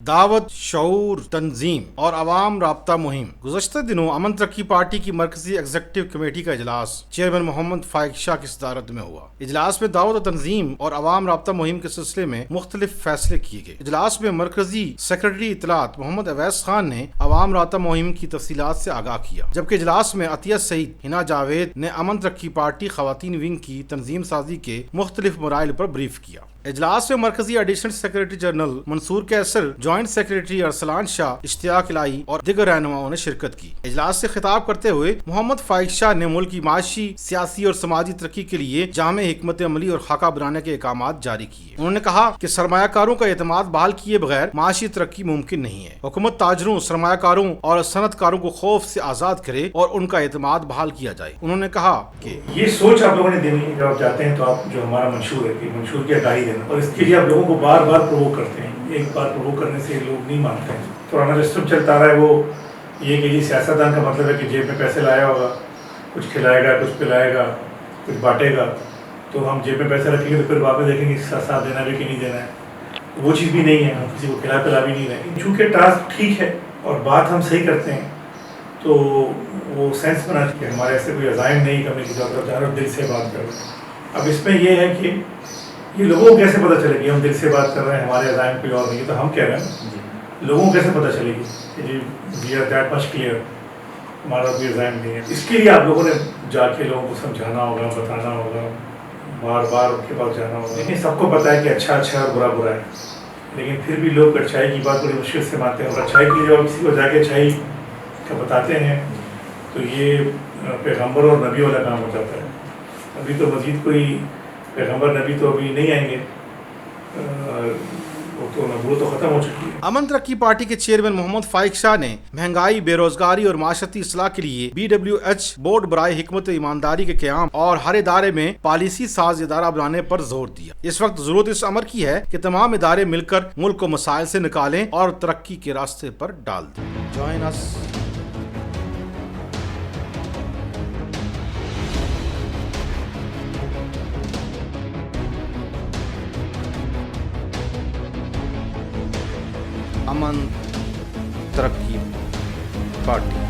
दावत शऊर तंजीम और अवाम राब्ता मुहिम। गुज़श्ता दिनों अमन तरक्की पार्टी की मरकजी एग्जीक्यूटिव कमेटी का इजलास चेयरमैन मोहम्मद फाइक शाह की सदारत में हुआ। इजलास में दावत तंजीम और अवाम राब्ता मुहिम के सिलसिले में मुख्तलिफ फैसले किए गए। इजलास में मरकजी सेक्रेटरी इतलात मोहम्मद अवैस खान ने अवाम राब्ता मुहिम की तफसीलात से आगाह किया, जबकि इजलास में अतिया सईद, हिना जावेद ने अमन तरक्की पार्टी खवातीन विंग की तंजीम साजी के मुख्तलिफ मराइल पर ब्रीफ किया। इजलास में मरकजी एडिशनल सेक्रेटरी जनरल मंसूर कैसर, ज्वाइंट सेक्रेटरी अरसलान शाह, इश्तियाक इलाही और दिगर रहनुमाओं ने शिरकत की। इजलास से खिताब करते हुए मोहम्मद फाइक शाह ने मुल्क की माशी, सियासी और समाजी तरक्की के लिए जामे हिकमत अमली और खाका बनाने के अहकामात जारी किए। उन्होंने कहा कि सरमायाकारों का एतमाद बहाल किए बगैर माशी तरक्की मुमकिन नहीं है। हुकूमत ताजरों, सरमायाकारों और सनतकारों को खौफ से आजाद करे और उनका एतमाद बहाल किया जाए। उन्होंने कहा कि ये सोच आप लोगों ने देनी है। जब आप जाते हैं तो आप जो हमारा मंशूर है कि मंशूर की आगाही देना, और इसके लिए आप लोगों को बार बार प्रोवोक करते हैं। एक बार प्रोवोक करने से लोग नहीं मानते हैं। पुराना सिस्टम चलता रहा है वो ये कि जी सियासतदान का मतलब है कि जेब में पैसे लाया होगा, कुछ खिलाएगा, कुछ पिलाएगा, कुछ बांटेगा, तो हम जेब में पैसे रखेंगे तो फिर वापस देखेंगे साथ देना भी कि नहीं देना है। वो चीज़ भी नहीं है, हम किसी को खिला पिला भी नहीं रहे। चूँकि टास्क ठीक है और बात हम सही करते हैं तो वो सेंस बना कि हमारे ऐसे कोई अज़ाइम नहीं करने की जरूरत है और दिल से बात करो। अब इसमें यह है कि ये लोगों को कैसे पता चलेगी हम दिल से बात कर रहे हैं, हमारे अज़ाइम कोई और नहीं, तो हम कह रहे हैं लोगों को कैसे पता चलेगी कि जी we are that much clear, हमारा कोई अज़ाइम नहीं है। इसके लिए आप लोगों ने जाके लोगों को समझाना होगा, बताना होगा, बार बार उनके पास जाना होगा। लेकिन सबको पता है कि अच्छा अच्छा और बुरा बुरा है, लेकिन फिर भी लोग अच्छाई की बात बड़ी मुश्किल से मानते हैं। और अच्छाई के लिए जब किसी को जाके अच्छाई का बताते हैं तो ये पैगम्बर और नबी वाला काम हो जाता है। अभी तो मज़ीद कोई पैगम्बर नबी तो अभी नहीं आएंगे, वो तो खत्म हो चुकी है। अमन तरक्की पार्टी के चेयरमैन मोहम्मद फाइक शाह ने महंगाई, बेरोजगारी और माशरती इस्लाह के लिए BWH बोर्ड बराए हिकमत ईमानदारी के क़याम और हर इदारे में पॉलिसी साज इदारा बनाने पर जोर दिया। इस वक्त जरूरत इस अमर की है कि तमाम इदारे मिलकर मुल्क को मसाइल से निकालें और तरक्की के रास्ते पर डाल दें। Join us. अमन तरक्की पार्टी।